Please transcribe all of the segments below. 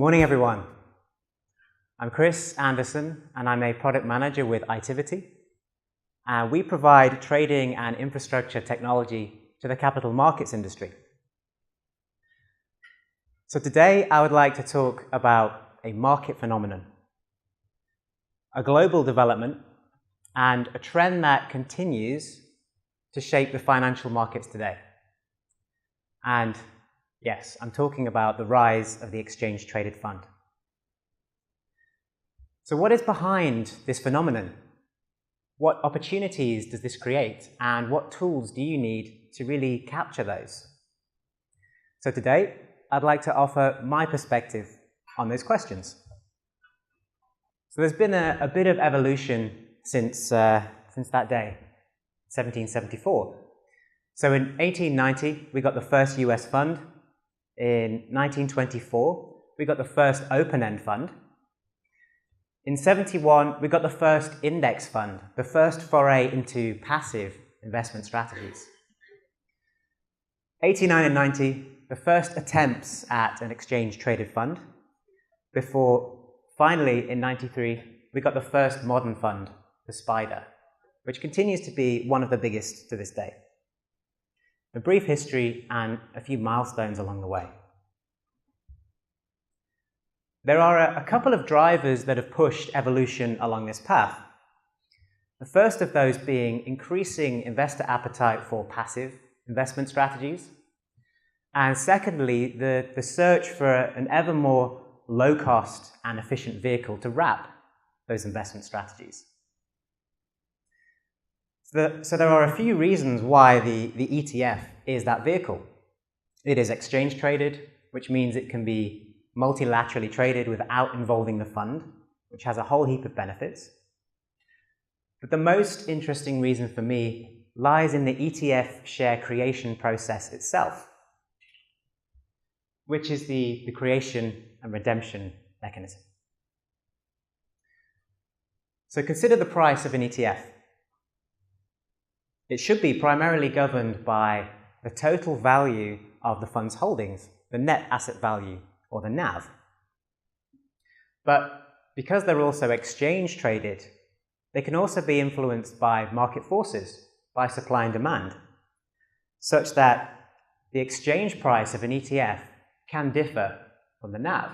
Morning, everyone. I'm Chris Anderson, and I'm a product manager with Itiviti. We provide trading and infrastructure technology to the capital markets industry. So today, I would like to talk about a market phenomenon, a global development, and a trend that continues to shape the financial markets today. And yes, I'm talking about the rise of the exchange-traded fund. So what is behind this phenomenon? What opportunities does this create? And what tools do you need to really capture those? So today, I'd like to offer my perspective on those questions. So there's been a bit of evolution since that day, 1774. So in 1890, we got the first US fund. In 1924, we got the first open-end fund. In 71, we got the first index fund, the first foray into passive investment strategies. 89 and 90, the first attempts at an exchange-traded fund, before finally in 93, we got the first modern fund, the Spider, which continues to be one of the biggest to this day. A brief history and a few milestones along the way. There are a couple of drivers that have pushed evolution along this path. The first of those being increasing investor appetite for passive investment strategies. And secondly, the search for an ever more low-cost and efficient vehicle to wrap those investment strategies. So there are a few reasons why the ETF is that vehicle. It is exchange traded, which means it can be multilaterally traded without involving the fund, which has a whole heap of benefits. But the most interesting reason for me lies in the ETF share creation process itself, which is the creation and redemption mechanism. So consider the price of an ETF. It should be primarily governed by the total value of the fund's holdings, the net asset value, or the NAV. But because they're also exchange traded, they can also be influenced by market forces, by supply and demand, such that the exchange price of an ETF can differ from the NAV.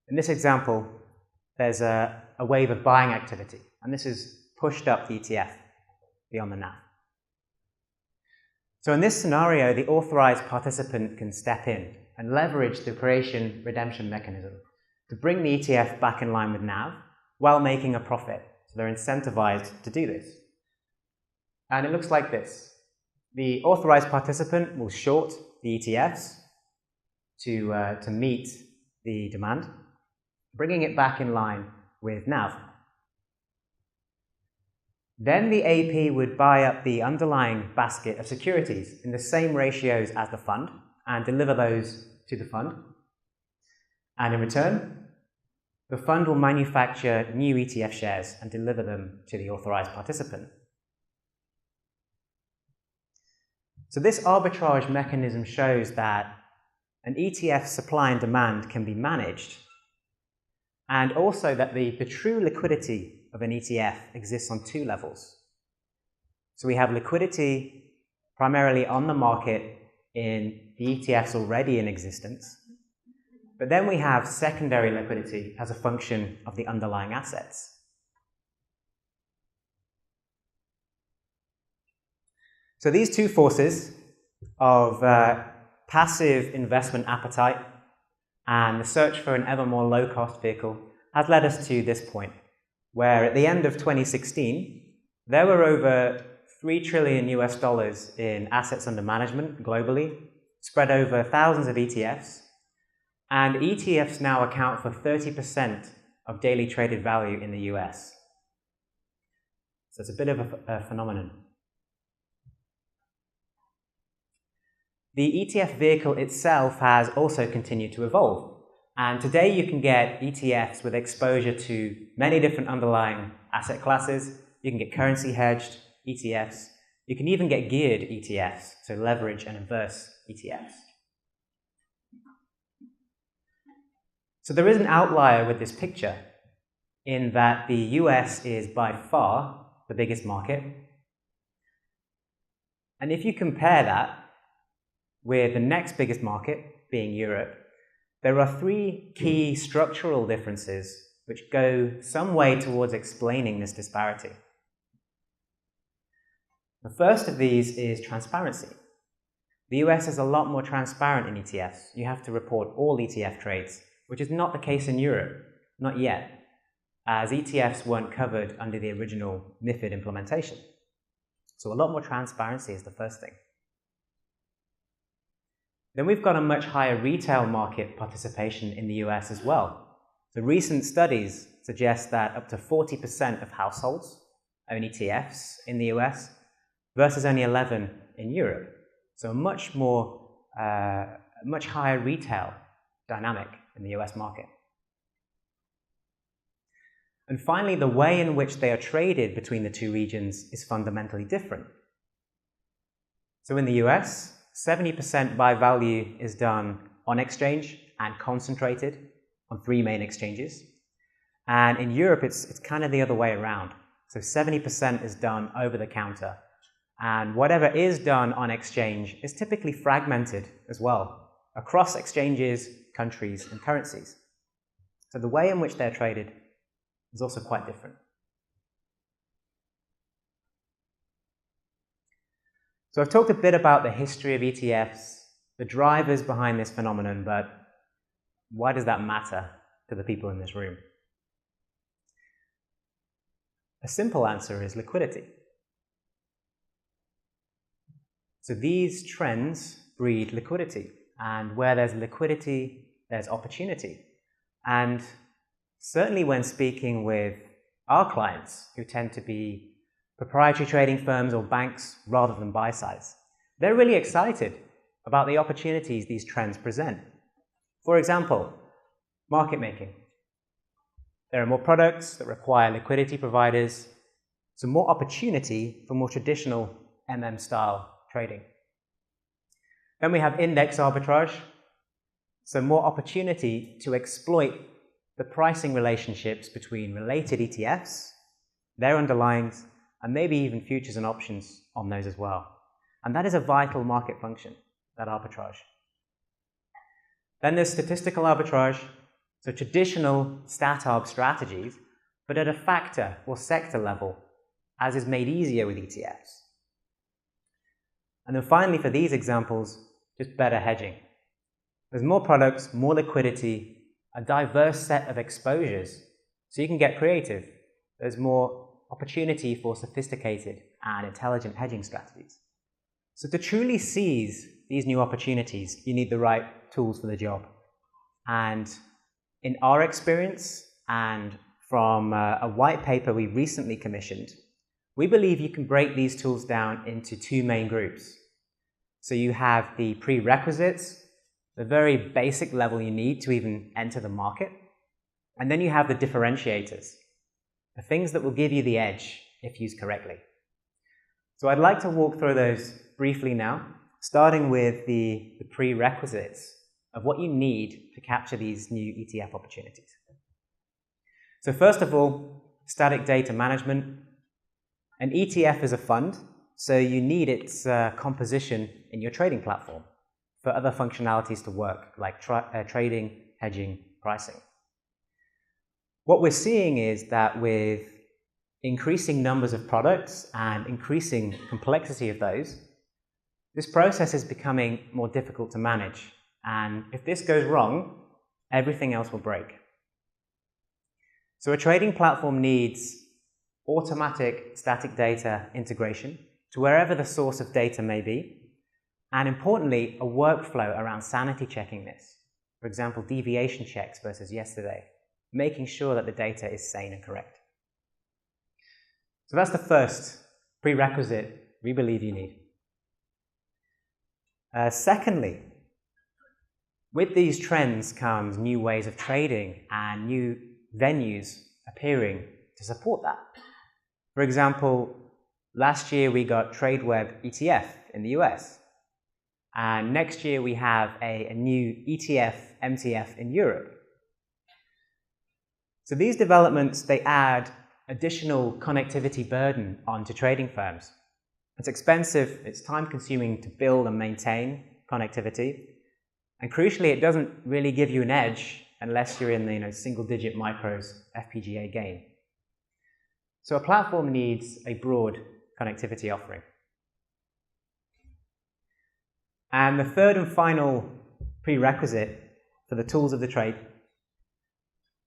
In this example, there's a wave of buying activity, and this has pushed up the ETF beyond the NAV. So in this scenario, the authorized participant can step in and leverage the creation-redemption mechanism to bring the ETF back in line with NAV while making a profit. So they're incentivized to do this. And it looks like this. The authorized participant will short the ETFs to meet the demand, bringing it back in line with NAV. Then the AP would buy up the underlying basket of securities in the same ratios as the fund and deliver those to the fund. And in return, the fund will manufacture new ETF shares and deliver them to the authorized participant. So this arbitrage mechanism shows that an ETF supply and demand can be managed, and also that the true liquidity of an ETF exists on two levels. So we have liquidity primarily on the market in the ETFs already in existence, but then we have secondary liquidity as a function of the underlying assets. So these two forces of passive investment appetite and the search for an ever more low-cost vehicle has led us to this point, where at the end of 2016, there were over $3 trillion in assets under management globally, spread over thousands of ETFs, and ETFs now account for 30% of daily traded value in the US. So it's a bit of a phenomenon. The ETF vehicle itself has also continued to evolve. And today you can get ETFs with exposure to many different underlying asset classes. You can get currency hedged ETFs. You can even get geared ETFs, so leverage and inverse ETFs. So there is an outlier with this picture in that the US is by far the biggest market. And if you compare that with the next biggest market, being Europe, there are three key structural differences which go some way towards explaining this disparity. The first of these is transparency. The US is a lot more transparent in ETFs. You have to report all ETF trades, which is not the case in Europe, not yet, as ETFs weren't covered under the original MiFID implementation. So a lot more transparency is the first thing. Then we've got a much higher retail market participation in the US as well. The recent studies suggest that up to 40% of households own ETFs in the US versus only 11% in Europe. So a much higher retail dynamic in the US market. And finally, the way in which they are traded between the two regions is fundamentally different. So in the US, 70% by value is done on exchange and concentrated on 3 main exchanges. And in Europe, it's kind of the other way around. So 70% is done over the counter. And whatever is done on exchange is typically fragmented as well across exchanges, countries, and currencies. So the way in which they're traded is also quite different. So I've talked a bit about the history of ETFs, the drivers behind this phenomenon, but why does that matter to the people in this room? A simple answer is liquidity. So these trends breed liquidity, and where there's liquidity, there's opportunity. And certainly when speaking with our clients, who tend to be proprietary trading firms or banks rather than buy-sides, they're really excited about the opportunities these trends present. For example, market making. There are more products that require liquidity providers, so more opportunity for more traditional MM-style trading. Then we have index arbitrage, so more opportunity to exploit the pricing relationships between related ETFs, their underlyings, and maybe even futures and options on those as well. And that is a vital market function, that arbitrage. Then there's statistical arbitrage, so traditional stat-arb strategies, but at a factor or sector level, as is made easier with ETFs. And then finally, for these examples, just better hedging. There's more products, more liquidity, a diverse set of exposures, so you can get creative. There's more opportunity for sophisticated and intelligent hedging strategies. So to truly seize these new opportunities, you need the right tools for the job. And in our experience, and from a white paper we recently commissioned, we believe you can break these tools down into 2 main groups. So you have the prerequisites, the very basic level you need to even enter the market. And then you have the differentiators, the things that will give you the edge if used correctly. So I'd like to walk through those briefly now, starting with the prerequisites of what you need to capture these new ETF opportunities. So first of all, static data management. An ETF is a fund, so you need its composition in your trading platform for other functionalities to work, like trading, hedging, pricing. What we're seeing is that with increasing numbers of products and increasing complexity of those, this process is becoming more difficult to manage. And if this goes wrong, everything else will break. So a trading platform needs automatic static data integration to wherever the source of data may be, and importantly, a workflow around sanity checking this. For example, deviation checks versus yesterday, making sure that the data is sane and correct. So that's the first prerequisite we believe you need. Secondly, with these trends comes new ways of trading and new venues appearing to support that. For example, last year we got TradeWeb ETF in the US. And next year we have a new ETF, MTF in Europe. So these developments, they add additional connectivity burden onto trading firms. It's expensive, it's time-consuming to build and maintain connectivity, and crucially, it doesn't really give you an edge unless you're in the single-digit micros FPGA game. So a platform needs a broad connectivity offering. And the third and final prerequisite for the tools of the trade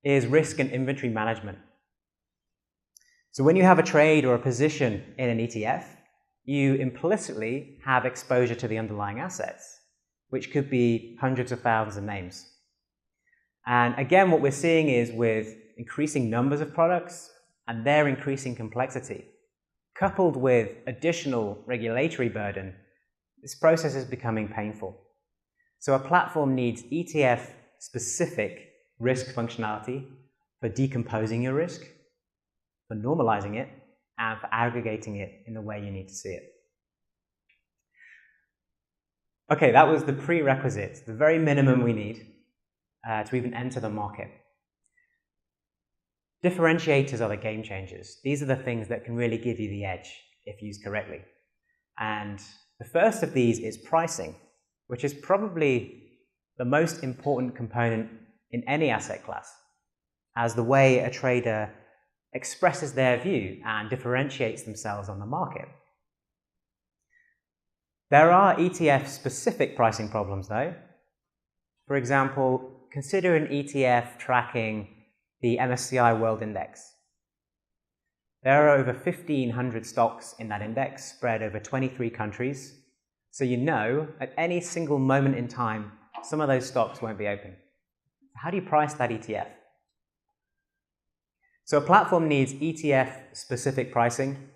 is risk and inventory management. So when you have a trade or a position in an ETF, you implicitly have exposure to the underlying assets, which could be hundreds of thousands of names. And again, what we're seeing is with increasing numbers of products and their increasing complexity, coupled with additional regulatory burden, this process is becoming painful. So a platform needs ETF-specific risk functionality for decomposing your risk, for normalizing it, and for aggregating it in the way you need to see it. Okay, that was the prerequisites, the very minimum we need to even enter the market. Differentiators are the game changers. These are the things that can really give you the edge if used correctly. And the first of these is pricing, which is probably the most important component in any asset class, as the way a trader expresses their view and differentiates themselves on the market. There are ETF-specific pricing problems, though. For example, consider an ETF tracking the MSCI World Index. There are over 1,500 stocks in that index, spread over 23 countries. So you know, at any single moment in time, some of those stocks won't be open. How do you price that ETF? So a platform needs ETF-specific pricing,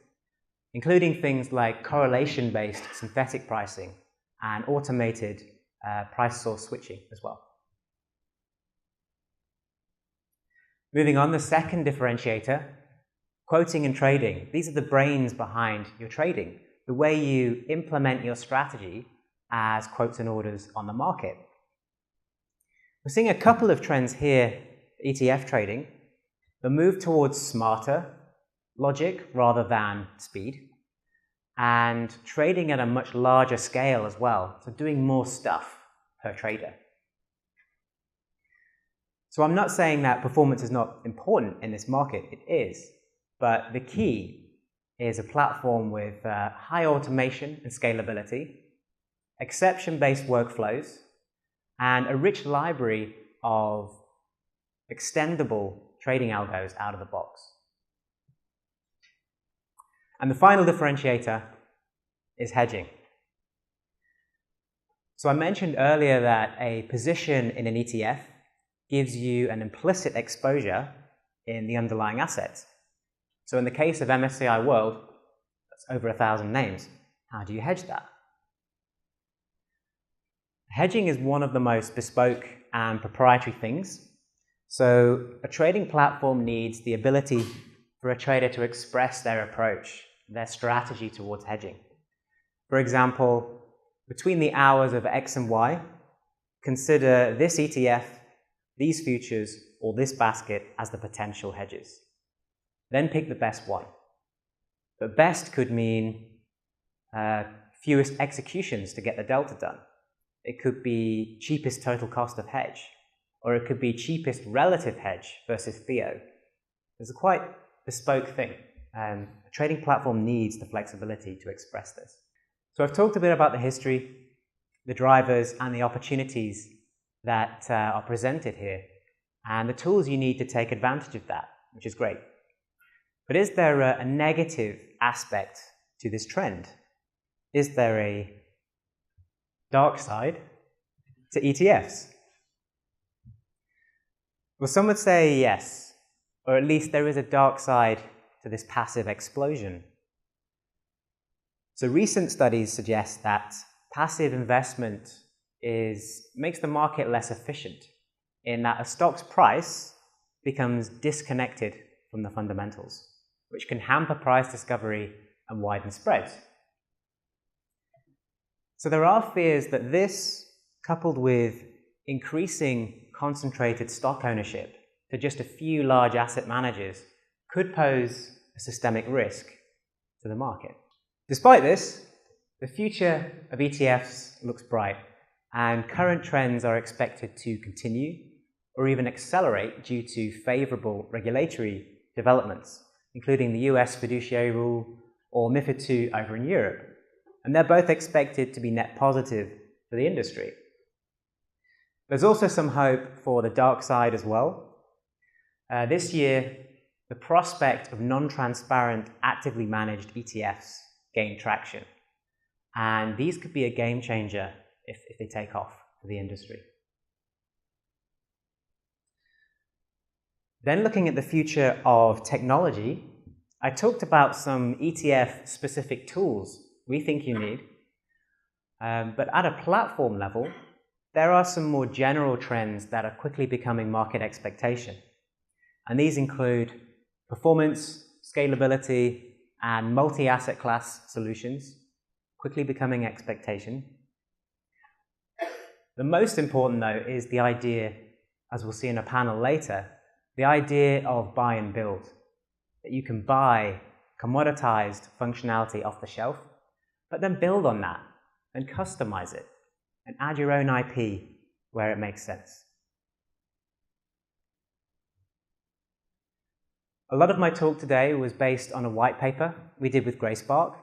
including things like correlation-based synthetic pricing and automated price source switching as well. Moving on, the second differentiator, quoting and trading. These are the brains behind your trading, the way you implement your strategy as quotes and orders on the market. We're seeing a couple of trends here, ETF trading. The move towards smarter logic rather than speed, and trading at a much larger scale as well, so doing more stuff per trader. So I'm not saying that performance is not important in this market, it is, but the key is a platform with high automation and scalability, exception-based workflows, and a rich library of extendable trading algos out of the box. And the final differentiator is hedging. So I mentioned earlier that a position in an ETF gives you an implicit exposure in the underlying assets. So in the case of MSCI World, that's over 1,000 names. How do you hedge that? Hedging is one of the most bespoke and proprietary things. So a trading platform needs the ability for a trader to express their approach, their strategy towards hedging. For example, between the hours of X and Y, consider this ETF, these futures, or this basket as the potential hedges. Then pick the best one. But best could mean fewest executions to get the delta done. It could be cheapest total cost of hedge, or it could be cheapest relative hedge versus FOW. It's a quite bespoke thing. A trading platform needs the flexibility to express this. So I've talked a bit about the history, the drivers, and the opportunities that are presented here, and the tools you need to take advantage of that, which is great. But is there a negative aspect to this trend? Is there a dark side to ETFs? Well, some would say yes, or at least there is a dark side to this passive explosion. So recent studies suggest that passive investment makes the market less efficient, in that a stock's price becomes disconnected from the fundamentals, which can hamper price discovery and widen spreads. So there are fears that this, coupled with increasing concentrated stock ownership, to just a few large asset managers could pose a systemic risk to the market. Despite this, the future of ETFs looks bright, and current trends are expected to continue or even accelerate due to favorable regulatory developments, including the US fiduciary rule or MiFID II over in Europe. And they're both expected to be net positive for the industry. There's also some hope for the dark side as well. This year, the prospect of non-transparent, actively managed ETFs gained traction. And these could be a game changer if they take off for the industry. Then looking at the future of technology, I talked about some ETF-specific tools we think you need. But at a platform level, there are some more general trends that are quickly becoming market expectation. And these include performance, scalability, and multi-asset class solutions quickly becoming expectation. The most important, though, is the idea, as we'll see in a panel later, the idea of buy and build. That you can buy commoditized functionality off the shelf, but then build on that and customize it and add your own IP where it makes sense. A lot of my talk today was based on a white paper we did with GreySpark.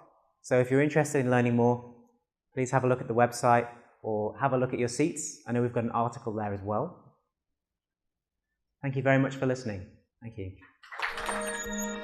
So if you're interested in learning more, please have a look at the website or have a look at your seats. I know we've got an article there as well. Thank you very much for listening. Thank you.